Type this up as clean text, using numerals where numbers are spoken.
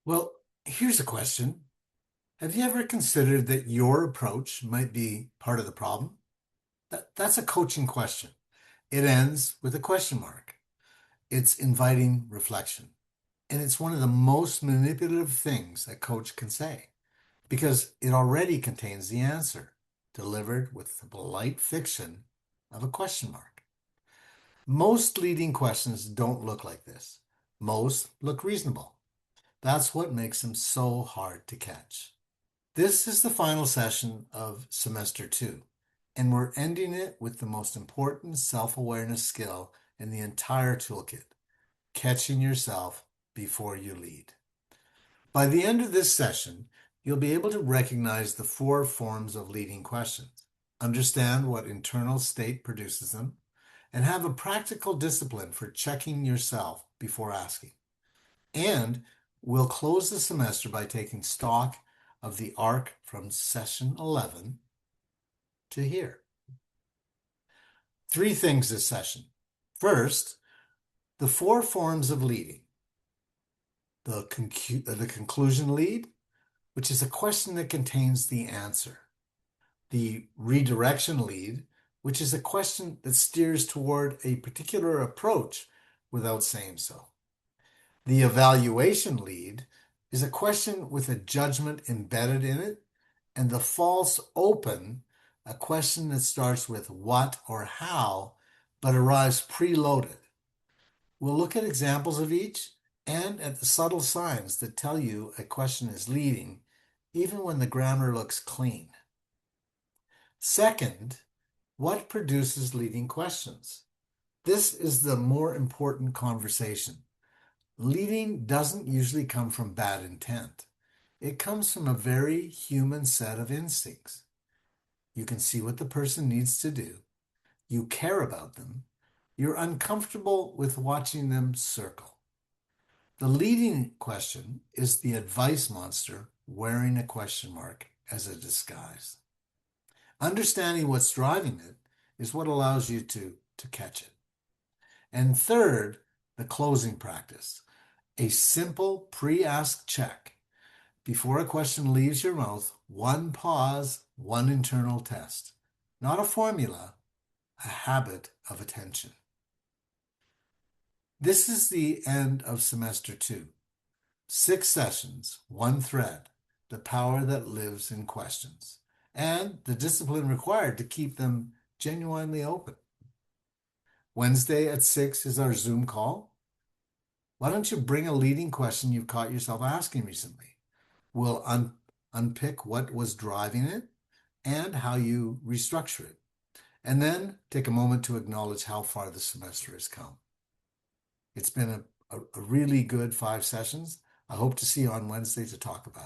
Well, here's a question. Have you ever considered that your approach might be part of the problem? That's a coaching question. It ends with a question mark. It's inviting reflection. And it's one of the most manipulative things a coach can say because it already contains the answer, delivered with the polite fiction of a question mark. Most leading questions don't look like this. Most look reasonable. That's what makes them so hard to catch. This is the final session of semester 2, and we're ending it with the most important self-awareness skill in the entire toolkit, catching yourself before you lead. By the end of this session, you'll be able to recognize the 4 forms of leading questions, understand what internal state produces them, and have a practical discipline for checking yourself before asking. And we'll close the semester by taking stock of the arc from session 11 to here. 3 things this session. First, the 4 forms of leading. The conclusion lead, which is a question that contains the answer. The redirection lead, which is a question that steers toward a particular approach without saying so. The evaluation lead is a question with a judgment embedded in it, and the false open, a question that starts with what or how, but arrives preloaded. We'll look at examples of each and at the subtle signs that tell you a question is leading, even when the grammar looks clean. Second, what produces leading questions? This is the more important conversation. Leading doesn't usually come from bad intent. It comes from a very human set of instincts. You can see what the person needs to do. You care about them. You're uncomfortable with watching them circle. The leading question is the advice monster wearing a question mark as a disguise. Understanding what's driving it is what allows you to catch it. And third, the closing practice. A simple pre-ask check. Before a question leaves your mouth, one pause, one internal test. Not a formula, a habit of attention. This is the end of semester 2. 6 sessions, 1 thread, the power that lives in questions, and the discipline required to keep them genuinely open. Wednesday at 6 is our Zoom call. Why don't you bring a leading question you've caught yourself asking recently? We'll unpick what was driving it and how you restructure it. And then take a moment to acknowledge how far the semester has come. It's been a really good 5 sessions. I hope to see you on Wednesday to talk about it.